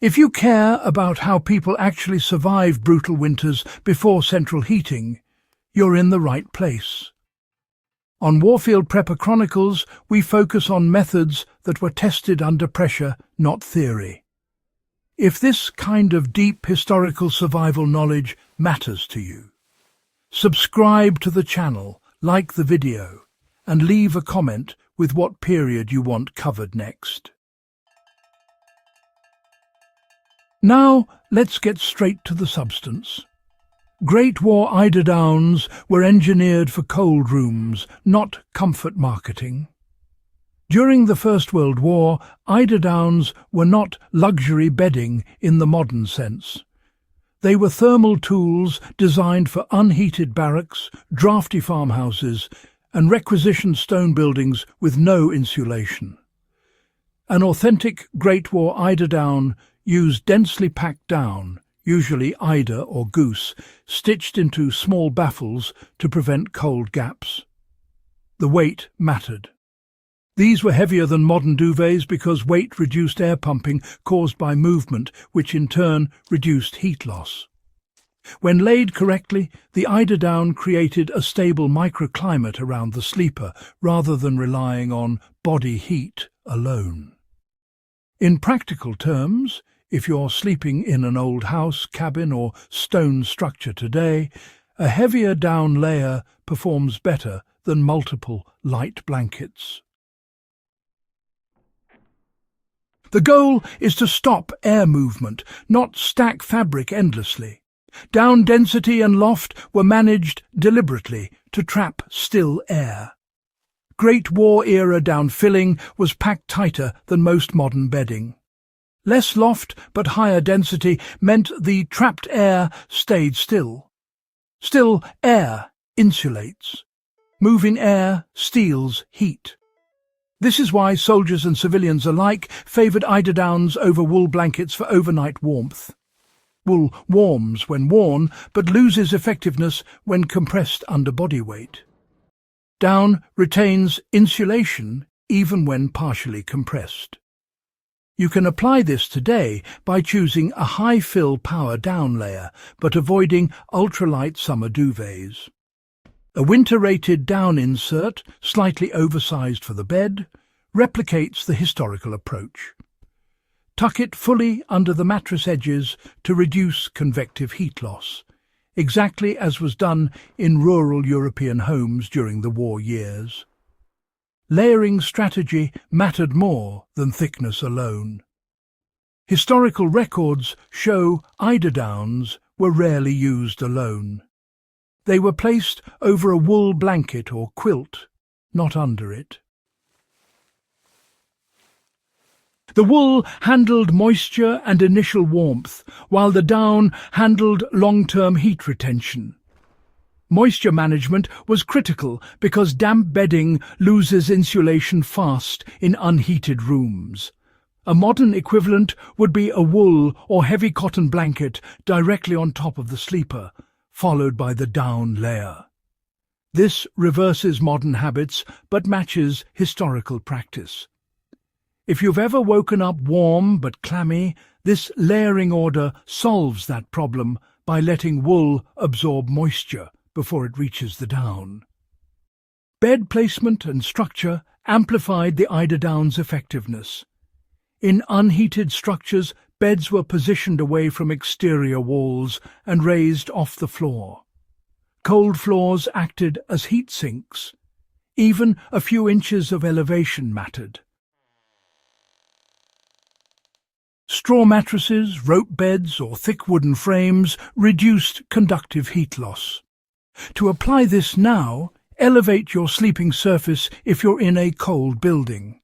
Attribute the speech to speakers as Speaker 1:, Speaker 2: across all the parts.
Speaker 1: If you care about how people actually survive brutal winters before central heating, you're in the right place. On Warfield Prepper Chronicles, we focus on methods that were tested under pressure, not theory. If this kind of deep historical survival knowledge matters to you, subscribe to the channel, like the video, and leave a comment with what period you want covered next. Now, let's get straight to the substance. Great War Eiderdowns were engineered for cold rooms, not comfort marketing. During the First World War, Eiderdowns were not luxury bedding in the modern sense. They were thermal tools designed for unheated barracks, drafty farmhouses, and requisitioned stone buildings with no insulation. An authentic Great War eiderdown used densely packed down, usually eider or goose, stitched into small baffles to prevent cold gaps. The weight mattered. These were heavier than modern duvets because weight reduced air pumping caused by movement, which in turn reduced heat loss. When laid correctly, the eiderdown created a stable microclimate around the sleeper rather than relying on body heat alone. In practical terms, if you're sleeping in an old house, cabin or stone structure today, a heavier down layer performs better than multiple light blankets. The goal is to stop air movement, not stack fabric endlessly. Down density and loft were managed deliberately to trap still air. Great War-era down filling was packed tighter than most modern bedding. Less loft but higher density meant the trapped air stayed still. Still air insulates. Moving air steals heat. This is why soldiers and civilians alike favoured eiderdowns over wool blankets for overnight warmth. Wool warms when worn, but loses effectiveness when compressed under body weight. Down retains insulation even when partially compressed. You can apply this today by choosing a high-fill power down layer, but avoiding ultralight summer duvets. A winter-rated down insert, slightly oversized for the bed, replicates the historical approach. Tuck it fully under the mattress edges to reduce convective heat loss, exactly as was done in rural European homes during the war years. Layering strategy mattered more than thickness alone. Historical records show eiderdowns were rarely used alone. They were placed over a wool blanket or quilt, not under it. The wool handled moisture and initial warmth, while the down handled long-term heat retention. Moisture management was critical because damp bedding loses insulation fast in unheated rooms. A modern equivalent would be a wool or heavy cotton blanket directly on top of the sleeper, followed by the down layer. This reverses modern habits but matches historical practice. If you've ever woken up warm but clammy, this layering order solves that problem by letting wool absorb moisture before it reaches the down. Bed placement and structure amplified the eiderdown's effectiveness. In unheated structures, beds were positioned away from exterior walls and raised off the floor. Cold floors acted as heat sinks. Even a few inches of elevation mattered. Straw mattresses, rope beds, or thick wooden frames reduced conductive heat loss. To apply this now, elevate your sleeping surface if you're in a cold building.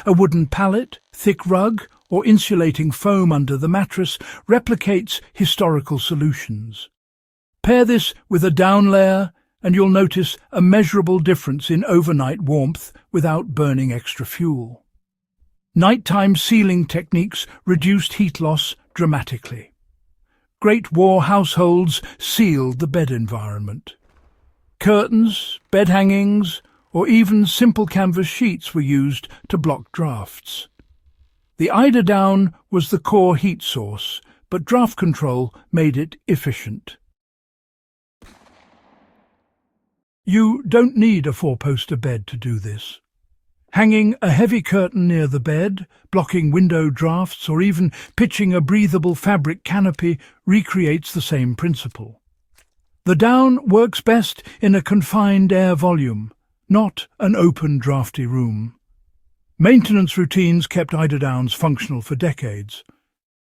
Speaker 1: A wooden pallet, thick rug, or insulating foam under the mattress replicates historical solutions. Pair this with a down layer, and you'll notice a measurable difference in overnight warmth without burning extra fuel. Nighttime sealing techniques reduced heat loss dramatically. Great War households sealed the bed environment. Curtains, bed hangings, or even simple canvas sheets were used to block drafts. The Eiderdown was the core heat source, but draft control made it efficient. You don't need a four-poster bed to do this. Hanging a heavy curtain near the bed, blocking window drafts, or even pitching a breathable fabric canopy recreates the same principle. The down works best in a confined air volume, not an open, drafty room. Maintenance routines kept Eiderdowns functional for decades.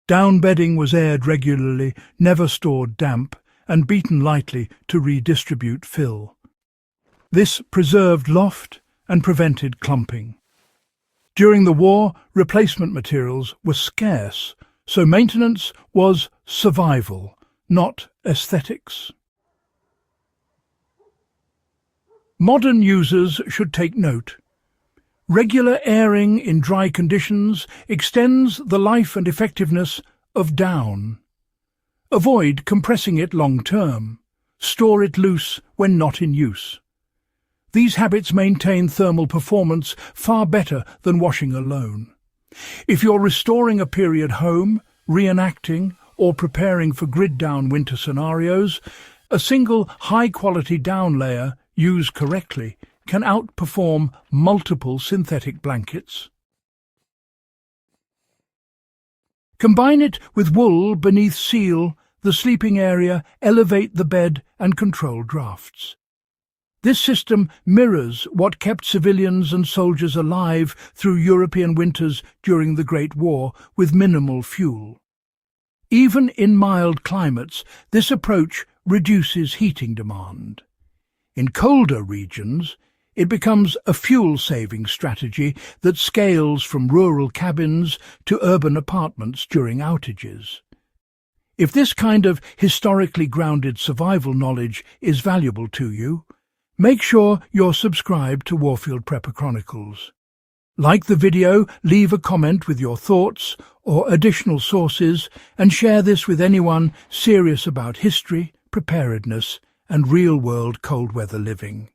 Speaker 1: Down bedding was aired regularly, never stored damp, and beaten lightly to redistribute fill. This preserved loft and prevented clumping. During the war, replacement materials were scarce, so maintenance was survival, not aesthetics. Modern users should take note. Regular airing in dry conditions extends the life and effectiveness of down. Avoid compressing it long-term. Store it loose when not in use. These habits maintain thermal performance far better than washing alone. If you're restoring a period home, reenacting, or preparing for grid-down winter scenarios, a single high-quality down layer, used correctly, can outperform multiple synthetic blankets. Combine it with wool beneath seal, the sleeping area, elevate the bed and control drafts. This system mirrors what kept civilians and soldiers alive through European winters during the Great War with minimal fuel. Even in mild climates, this approach reduces heating demand. In colder regions, it becomes a fuel-saving strategy that scales from rural cabins to urban apartments during outages. If this kind of historically grounded survival knowledge is valuable to you, make sure you're subscribed to Warfield Prepper Chronicles. Like the video, leave a comment with your thoughts or additional sources, and share this with anyone serious about history, preparedness, and real-world cold-weather living.